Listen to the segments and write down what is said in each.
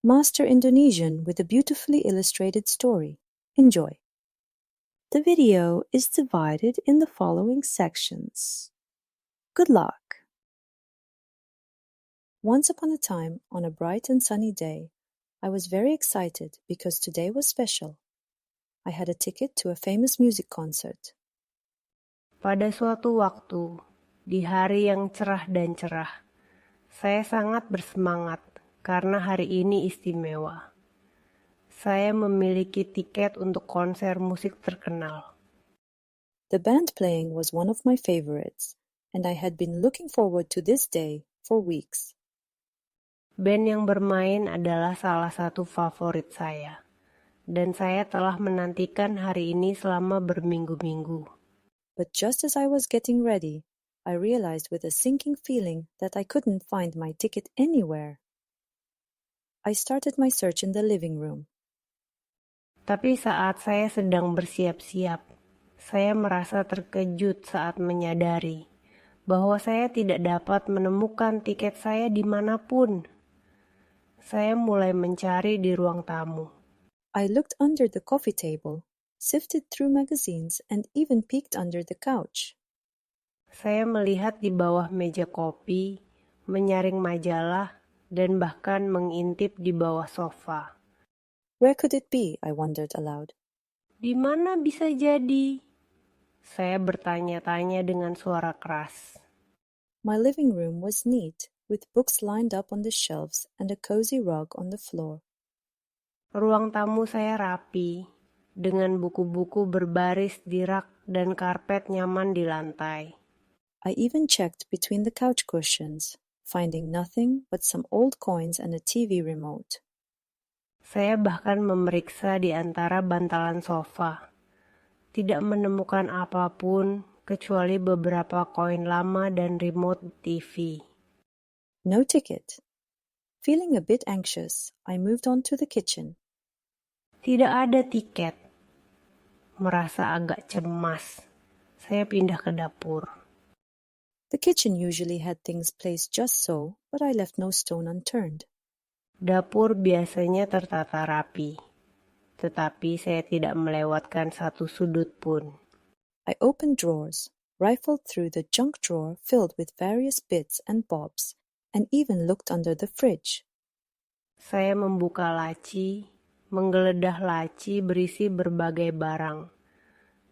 Master Indonesian with a beautifully illustrated story. Enjoy. The video is divided in the following sections. Good luck. Once upon a time, on a bright and sunny day, I was very excited because today was special. I had a ticket to a famous music concert. Pada suatu waktu, di hari yang cerah dan cerah, saya sangat bersemangat karena hari ini istimewa. Saya memiliki tiket untuk konser musik terkenal. The band playing was one of my favorites, and I had been looking forward to this day for weeks. Band yang bermain adalah salah satu favorit saya, dan saya telah menantikan hari ini selama berminggu-minggu. But just as I was getting ready, I realized with a sinking feeling that I couldn't find my ticket anywhere. I started my search in the living room. Tapi saat saya sedang bersiap-siap, saya merasa terkejut saat menyadari bahwa saya tidak dapat menemukan tiket saya dimanapun. Saya mulai mencari di ruang tamu. I looked under the coffee table, sifted through magazines, and even peeked under the couch. Saya melihat di bawah meja kopi, menyaring majalah, dan bahkan mengintip di bawah sofa. Where could it be? I wondered aloud. Di mana bisa jadi? Saya bertanya-tanya dengan suara keras. My living room was neat, with books lined up on the shelves and a cozy rug on the floor. Ruang tamu saya rapi, dengan buku-buku berbaris di rak dan karpet nyaman di lantai. I even checked between the couch cushions, finding nothing but some old coins and a TV remote. Saya bahkan memeriksa di antara bantalan sofa. Tidak menemukan apapun kecuali beberapa koin lama dan remote TV. No ticket. Feeling a bit anxious, I moved on to the kitchen. Tidak ada tiket. Merasa agak cemas, saya pindah ke dapur. The kitchen usually had things placed just so, but I left no stone unturned. Dapur biasanya tertata rapi, tetapi saya tidak melewatkan satu sudut pun. I opened drawers, rifled through the junk drawer filled with various bits and bobs, and even looked under the fridge. Saya membuka laci, menggeledah laci berisi berbagai barang,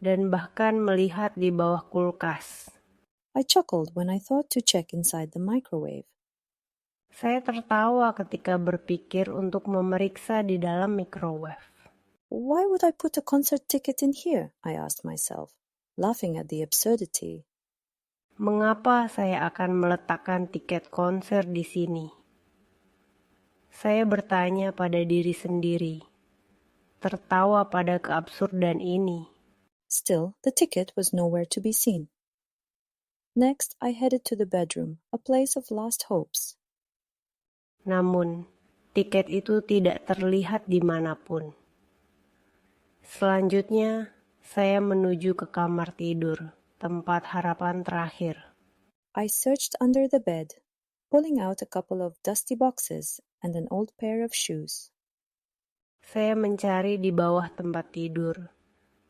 dan bahkan melihat di bawah kulkas. I chuckled when I thought to check inside the microwave. Saya tertawa ketika berpikir untuk memeriksa di dalam microwave. Why would I put a concert ticket in here? I asked myself, laughing at the absurdity. Mengapa saya akan meletakkan tiket konser di sini? Saya bertanya pada diri sendiri, tertawa pada keabsurdan ini. Still, the ticket was nowhere to be seen. Next, I headed to the bedroom, a place of last hopes. Namun, tiket itu tidak terlihat dimanapun. Selanjutnya, saya menuju ke kamar tidur, tempat harapan terakhir. I searched under the bed, pulling out a couple of dusty boxes and an old pair of shoes. Saya mencari di bawah tempat tidur,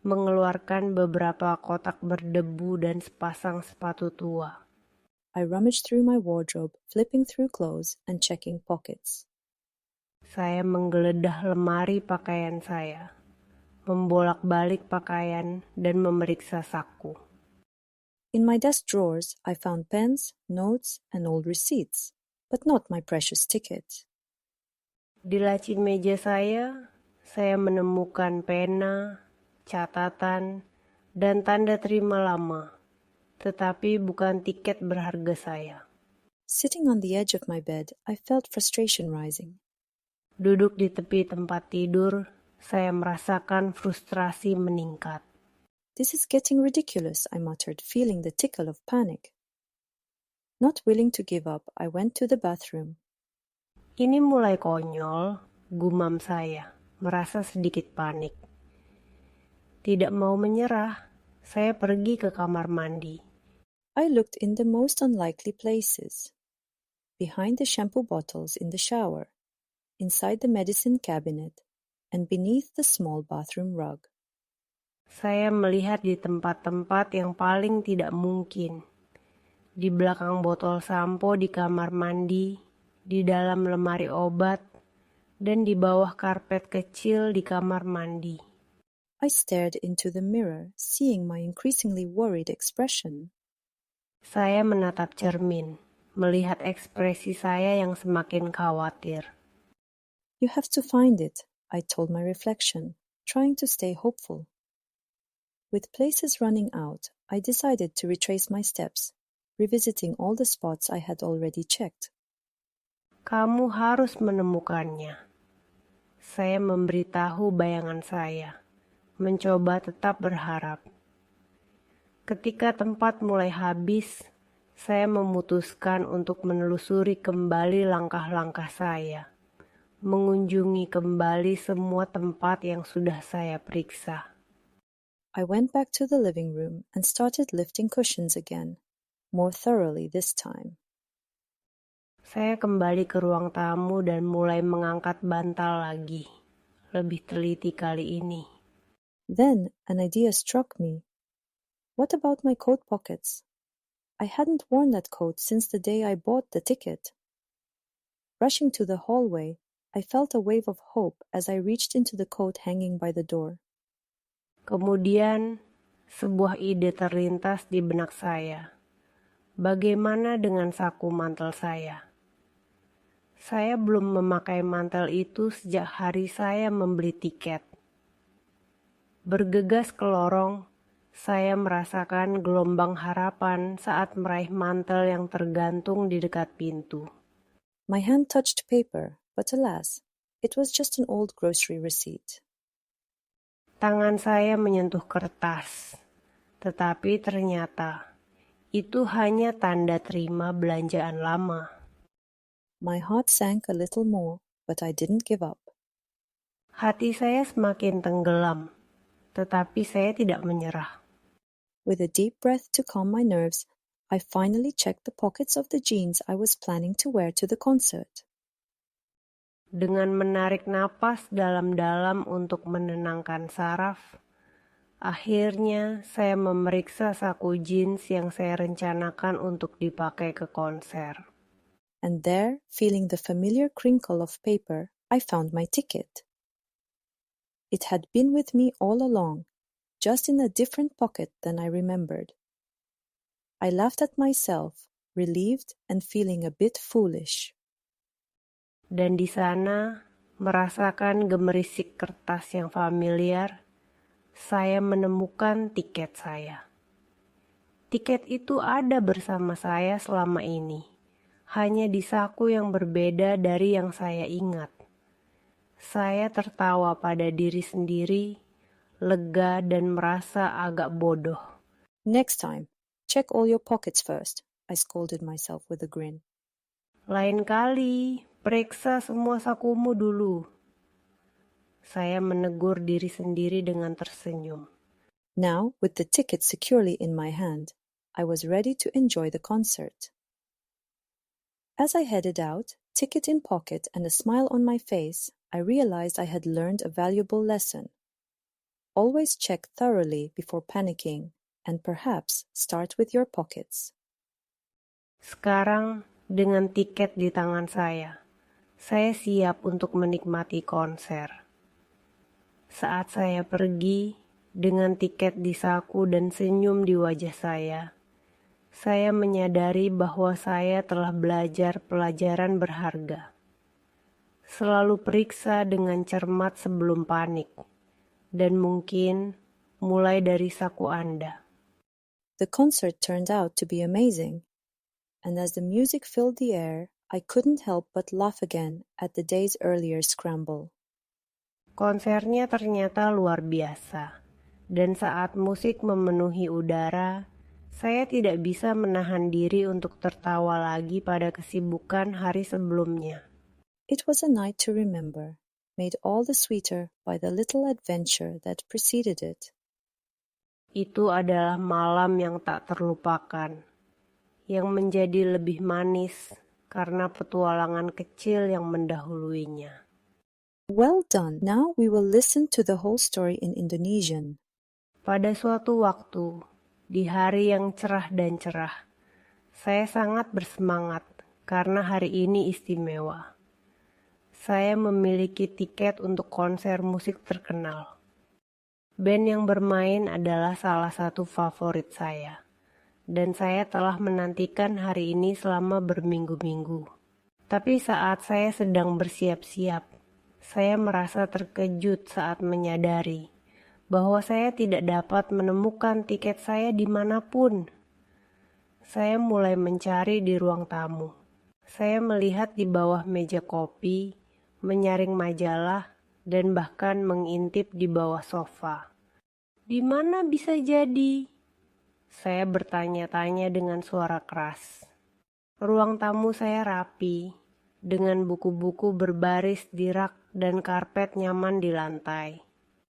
mengeluarkan beberapa kotak berdebu dan sepasang sepatu tua. I rummaged through my wardrobe, flipping through clothes and checking pockets. Saya menggeledah lemari pakaian saya, membolak-balik pakaian dan memeriksa saku. In my desk drawers, I found pens, notes, and old receipts, but not my precious ticket. Di laci meja saya menemukan pena, catatan, dan tanda terima lama, tetapi bukan tiket berharga saya. Sitting on the edge of my bed, I felt frustration rising. Duduk di tepi tempat tidur, saya merasakan frustrasi meningkat. This is getting ridiculous, I muttered, feeling the tickle of panic. Not willing to give up, I went to the bathroom. Ini mulai konyol, gumam saya, merasa sedikit panik. Tidak mau menyerah, saya pergi ke kamar mandi. I looked in the most unlikely places. Behind the shampoo bottles in the shower, inside the medicine cabinet, and beneath the small bathroom rug. Saya melihat di tempat-tempat yang paling tidak mungkin. Di belakang botol sampo di kamar mandi, di dalam lemari obat, dan di bawah karpet kecil di kamar mandi. I stared into the mirror, seeing my increasingly worried expression. Saya menatap cermin, melihat ekspresi saya yang semakin khawatir. You have to find it, I told my reflection, trying to stay hopeful. With places running out, I decided to retrace my steps, revisiting all the spots I had already checked. Kamu harus menemukannya. Saya memberitahu bayangan saya, mencoba tetap berharap. Ketika tempat mulai habis, saya memutuskan untuk menelusuri kembali langkah-langkah saya, mengunjungi kembali semua tempat yang sudah saya periksa. I went back to the living room and started lifting cushions again, more thoroughly this time. Saya kembali ke ruang tamu dan mulai mengangkat bantal lagi, lebih teliti kali ini. Then an idea struck me. What about my coat pockets? I hadn't worn that coat since the day I bought the ticket. Rushing to the hallway, I felt a wave of hope as I reached into the coat hanging by the door. Kemudian, sebuah ide terlintas di benak saya. Bagaimana dengan saku mantel saya? Saya belum memakai mantel itu sejak hari saya membeli tiket. Bergegas ke lorong, saya merasakan gelombang harapan saat meraih mantel yang tergantung di dekat pintu. My hand touched paper, but alas, it was just an old grocery receipt. Tangan saya menyentuh kertas, tetapi ternyata itu hanya tanda terima belanjaan lama. My heart sank a little more, but I didn't give up. Hati saya semakin tenggelam, tetapi saya tidak menyerah. With a deep breath to calm my nerves, I finally checked the pockets of the jeans I was planning to wear to the concert. Dengan menarik napas dalam-dalam untuk menenangkan saraf, akhirnya saya memeriksa saku jeans yang saya rencanakan untuk dipakai ke konser. And there, feeling the familiar crinkle of paper, I found my ticket. It had been with me all along, just in a different pocket than I remembered. I laughed at myself, relieved and feeling a bit foolish. Dan di sana, merasakan gemerisik kertas yang familiar, saya menemukan tiket saya. Tiket itu ada bersama saya selama ini, hanya di saku yang berbeda dari yang saya ingat. Saya tertawa pada diri sendiri, lega dan merasa agak bodoh. Next time, check all your pockets first, I scolded myself with a grin. Lain kali, periksa semua sakumu dulu. Saya menegur diri sendiri dengan tersenyum. Now, with the ticket securely in my hand, I was ready to enjoy the concert. As I headed out, ticket in pocket and a smile on my face, I realized I had learned a valuable lesson. Always check thoroughly before panicking, and perhaps start with your pockets. Sekarang, dengan tiket di tangan saya siap untuk menikmati konser. Saat saya pergi, dengan tiket di saku dan senyum di wajah saya menyadari bahwa saya telah belajar pelajaran berharga. Selalu periksa dengan cermat sebelum panik, dan mungkin mulai dari saku Anda. The concert turned out to be amazing, and as the music filled the air, I couldn't help but laugh again at the day's earlier scramble. Konsernya ternyata luar biasa, dan saat musik memenuhi udara, saya tidak bisa menahan diri untuk tertawa lagi pada kesibukan hari sebelumnya. It was a night to remember, made all the sweeter by the little adventure that preceded it. Itu adalah malam yang tak terlupakan, yang menjadi lebih manis karena petualangan kecil yang mendahuluinya. Well done. Now we will listen to the whole story in Indonesian. Pada suatu waktu, di hari yang cerah dan cerah, saya sangat bersemangat karena hari ini istimewa. Saya memiliki tiket untuk konser musik terkenal. Band yang bermain adalah salah satu favorit saya, dan saya telah menantikan hari ini selama berminggu-minggu. Tapi saat saya sedang bersiap-siap, saya merasa terkejut saat menyadari bahwa saya tidak dapat menemukan tiket saya dimanapun. Saya mulai mencari di ruang tamu. Saya melihat di bawah meja kopi, menyaring majalah, dan bahkan mengintip di bawah sofa. Di mana bisa jadi? Saya bertanya-tanya dengan suara keras. Ruang tamu saya rapi, dengan buku-buku berbaris di rak dan karpet nyaman di lantai.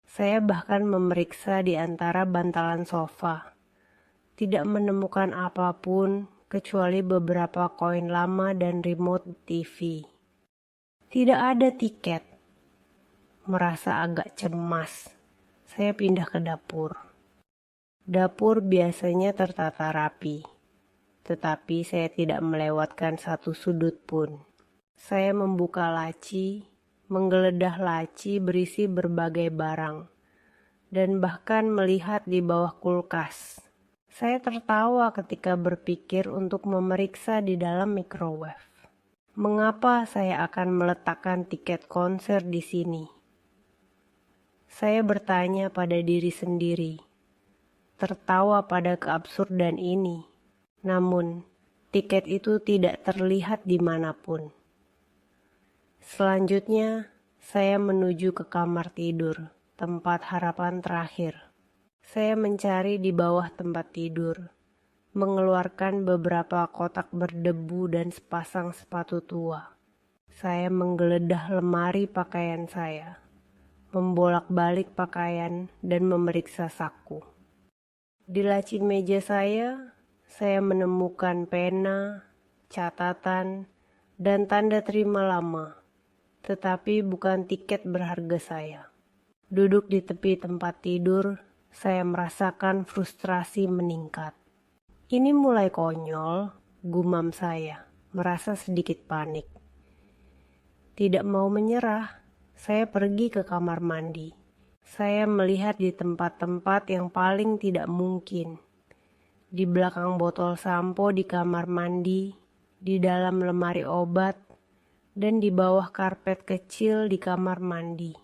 Saya bahkan memeriksa di antara bantalan sofa. Tidak menemukan apapun kecuali beberapa koin lama dan remote TV. Tidak ada tiket. Merasa agak cemas, saya pindah ke dapur. Dapur biasanya tertata rapi, tetapi saya tidak melewatkan satu sudut pun. Saya membuka laci, menggeledah laci berisi berbagai barang, dan bahkan melihat di bawah kulkas. Saya tertawa ketika berpikir untuk memeriksa di dalam microwave. Mengapa saya akan meletakkan tiket konser di sini? Saya bertanya pada diri sendiri, tertawa pada keabsurdan ini. Namun, tiket itu tidak terlihat dimanapun. Selanjutnya, saya menuju ke kamar tidur, tempat harapan terakhir. Saya mencari di bawah tempat tidur, mengeluarkan beberapa kotak berdebu dan sepasang sepatu tua. Saya menggeledah lemari pakaian saya, membolak-balik pakaian dan memeriksa saku. Di laci meja saya menemukan pena, catatan, dan tanda terima lama, tetapi bukan tiket berharga saya. Duduk di tepi tempat tidur, saya merasakan frustrasi meningkat. Ini mulai konyol, gumam saya, merasa sedikit panik. Tidak mau menyerah, saya pergi ke kamar mandi. Saya melihat di tempat-tempat yang paling tidak mungkin. Di belakang botol sampo di kamar mandi, di dalam lemari obat, dan di bawah karpet kecil di kamar mandi.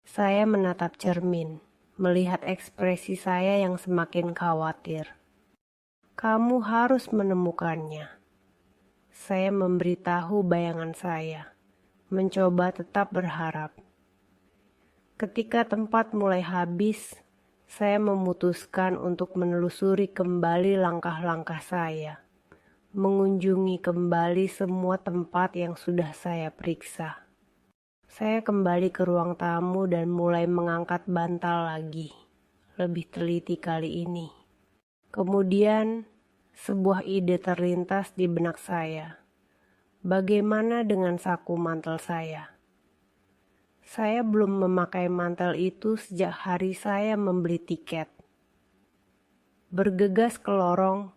Saya menatap cermin, melihat ekspresi saya yang semakin khawatir. Kamu harus menemukannya. Saya memberitahu bayangan saya, mencoba tetap berharap. Ketika tempat mulai habis, saya memutuskan untuk menelusuri kembali langkah-langkah saya, mengunjungi kembali semua tempat yang sudah saya periksa. Saya kembali ke ruang tamu dan mulai mengangkat bantal lagi, lebih teliti kali ini. Kemudian, sebuah ide terlintas di benak saya. Bagaimana dengan saku mantel saya? Saya belum memakai mantel itu sejak hari saya membeli tiket. Bergegas ke lorong,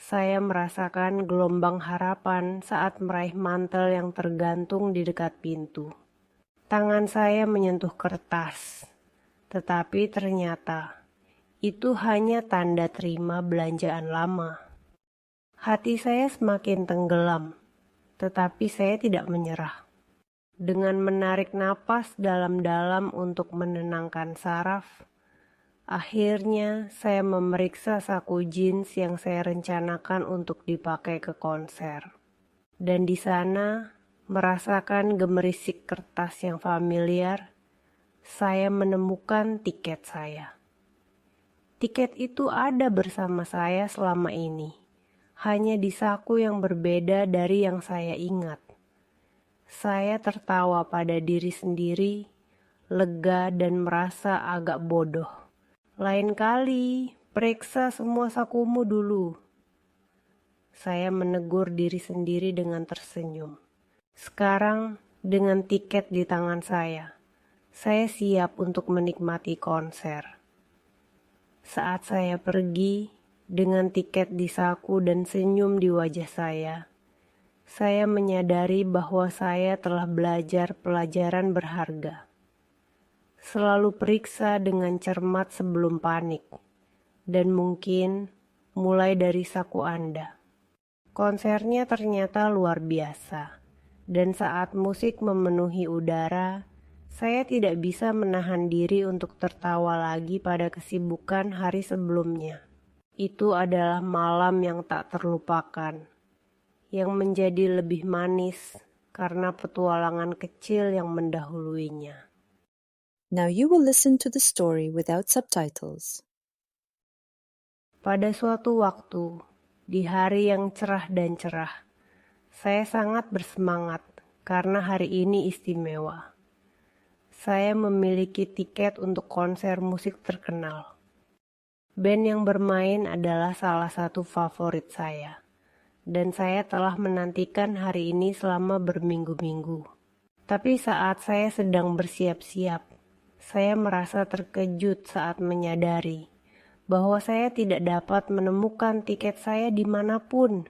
saya merasakan gelombang harapan saat meraih mantel yang tergantung di dekat pintu. Tangan saya menyentuh kertas, tetapi ternyata itu hanya tanda terima belanjaan lama. Hati saya semakin tenggelam, tetapi saya tidak menyerah. Dengan menarik napas dalam-dalam untuk menenangkan saraf, akhirnya saya memeriksa saku jeans yang saya rencanakan untuk dipakai ke konser. Dan di sana, merasakan gemerisik kertas yang familiar, saya menemukan tiket saya. Tiket itu ada bersama saya selama ini, hanya di saku yang berbeda dari yang saya ingat. Saya tertawa pada diri sendiri, lega dan merasa agak bodoh. Lain kali, periksa semua sakumu dulu. Saya menegur diri sendiri dengan tersenyum. Sekarang, dengan tiket di tangan saya, Saya siap untuk menikmati konser. Saat saya pergi, dengan tiket di saku dan senyum di wajah saya menyadari bahwa saya telah belajar pelajaran berharga. Selalu periksa dengan cermat sebelum panik, dan mungkin mulai dari saku Anda. Konsernya ternyata luar biasa, dan saat musik memenuhi udara, saya tidak bisa menahan diri untuk tertawa lagi pada kesibukan hari sebelumnya. Itu adalah malam yang tak terlupakan, yang menjadi lebih manis karena petualangan kecil yang mendahuluinya. Now you will listen to the story without subtitles. Pada suatu waktu, di hari yang cerah dan cerah, saya sangat bersemangat karena hari ini istimewa. Saya memiliki tiket untuk konser musik terkenal. Band yang bermain adalah salah satu favorit saya, dan saya telah menantikan hari ini selama berminggu-minggu. Tapi saat saya sedang bersiap-siap, saya merasa terkejut saat menyadari bahwa saya tidak dapat menemukan tiket saya dimanapun.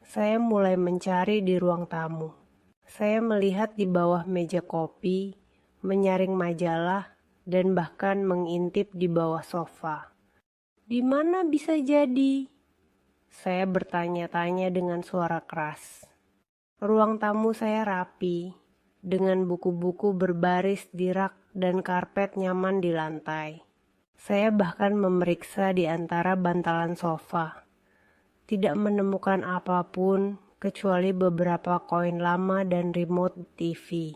Saya mulai mencari di ruang tamu. Saya melihat di bawah meja kopi, menyaring majalah, dan bahkan mengintip di bawah sofa. Di mana bisa jadi? Saya bertanya-tanya dengan suara keras. Ruang tamu saya rapi, dengan buku-buku berbaris di rak dan karpet nyaman di lantai. Saya bahkan memeriksa di antara bantalan sofa. Tidak menemukan apapun kecuali beberapa koin lama dan remote TV.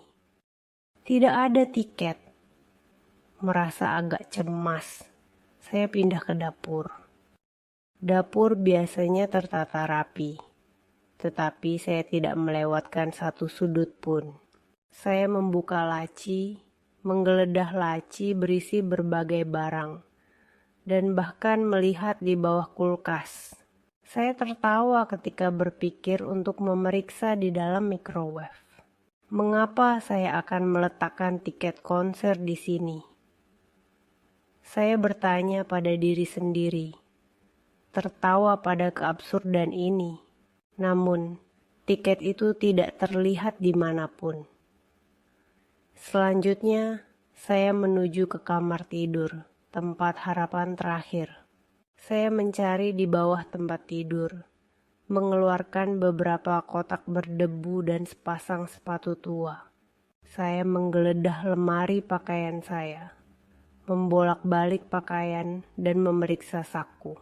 Tidak ada tiket. Merasa agak cemas, saya pindah ke dapur. Dapur biasanya tertata rapi, tetapi saya tidak melewatkan satu sudut pun. Saya membuka laci, menggeledah laci berisi berbagai barang, dan bahkan melihat di bawah kulkas. Saya tertawa ketika berpikir untuk memeriksa di dalam microwave. Mengapa saya akan meletakkan tiket konser di sini? Saya bertanya pada diri sendiri, tertawa pada keabsurdan ini. Namun, tiket itu tidak terlihat dimanapun. Selanjutnya, saya menuju ke kamar tidur, tempat harapan terakhir. Saya mencari di bawah tempat tidur, mengeluarkan beberapa kotak berdebu dan sepasang sepatu tua. Saya menggeledah lemari pakaian saya, membolak-balik pakaian dan memeriksa saku.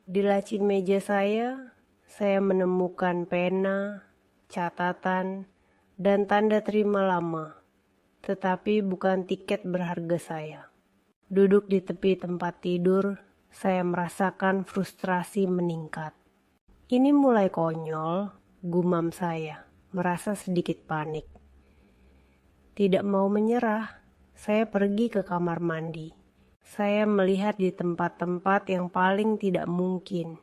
Di laci meja saya menemukan pena, catatan, dan tanda terima lama, tetapi bukan tiket berharga saya. Duduk di tepi tempat tidur, saya merasakan frustrasi meningkat. Ini mulai konyol, gumam saya, merasa sedikit panik. Tidak mau menyerah, saya pergi ke kamar mandi. Saya melihat di tempat-tempat yang paling tidak mungkin.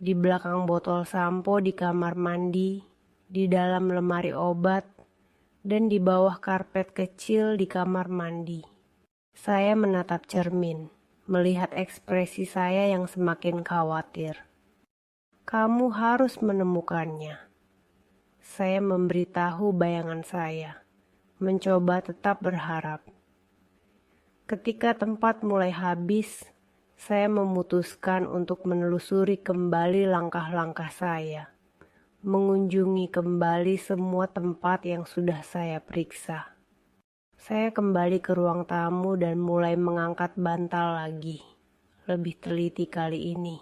Di belakang botol sampo di kamar mandi, di dalam lemari obat, dan di bawah karpet kecil di kamar mandi. Saya menatap cermin, melihat ekspresi saya yang semakin khawatir. Kamu harus menemukannya. Saya memberitahu bayangan saya, mencoba tetap berharap. Ketika tempat mulai habis, saya memutuskan untuk menelusuri kembali langkah-langkah saya, mengunjungi kembali semua tempat yang sudah saya periksa. Saya kembali ke ruang tamu dan mulai mengangkat bantal lagi, lebih teliti kali ini.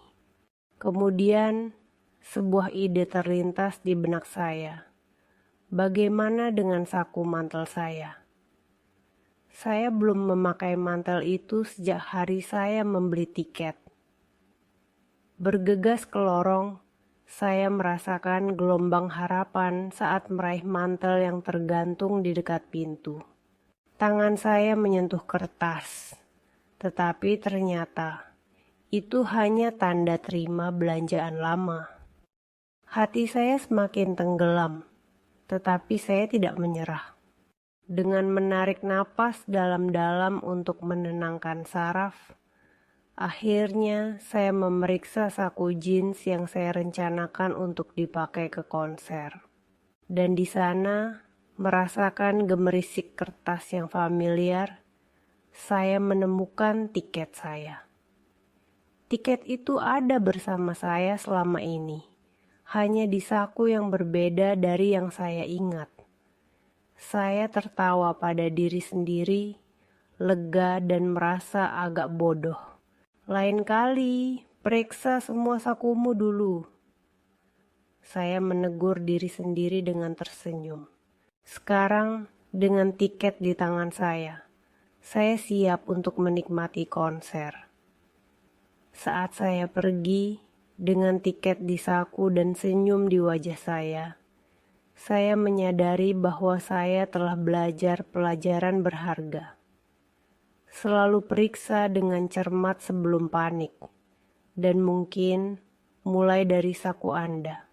Kemudian, sebuah ide terlintas di benak saya. Bagaimana dengan saku mantel saya? Saya belum memakai mantel itu sejak hari saya membeli tiket. Bergegas ke lorong, saya merasakan gelombang harapan saat meraih mantel yang tergantung di dekat pintu. Tangan saya menyentuh kertas, tetapi ternyata itu hanya tanda terima belanjaan lama. Hati saya semakin tenggelam, tetapi saya tidak menyerah. Dengan menarik napas dalam-dalam untuk menenangkan saraf, akhirnya saya memeriksa saku jeans yang saya rencanakan untuk dipakai ke konser. Dan di sana, merasakan gemerisik kertas yang familiar, saya menemukan tiket saya. Tiket itu ada bersama saya selama ini, hanya di saku yang berbeda dari yang saya ingat. Saya tertawa pada diri sendiri, lega dan merasa agak bodoh. Lain kali, periksa semua sakumu dulu. Saya menegur diri sendiri dengan tersenyum. Sekarang, dengan tiket di tangan saya siap untuk menikmati konser. Saat saya pergi, dengan tiket di saku dan senyum di wajah saya menyadari bahwa saya telah belajar pelajaran berharga. Selalu periksa dengan cermat sebelum panik, dan mungkin mulai dari saku Anda.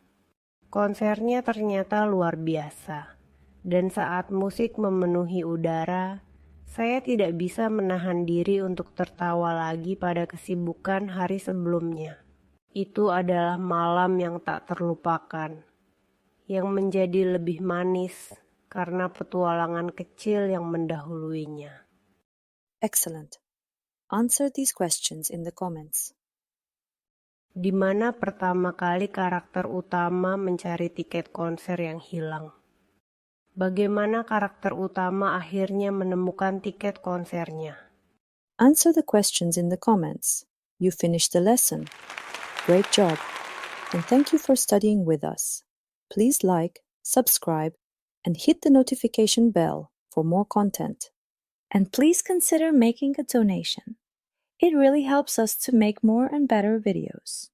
Konsernya ternyata luar biasa, dan saat musik memenuhi udara, saya tidak bisa menahan diri untuk tertawa lagi pada kesibukan hari sebelumnya. Itu adalah malam yang tak terlupakan, yang menjadi lebih manis karena petualangan kecil yang mendahuluinya. Excellent. Answer these questions in the comments. Di mana pertama kali karakter utama mencari tiket konser yang hilang? Bagaimana karakter utama akhirnya menemukan tiket konsernya? Answer the questions in the comments. You finished the lesson. Great job. And thank you for studying with us. Please like, subscribe, and hit the notification bell for more content. And please consider making a donation. It really helps us to make more and better videos.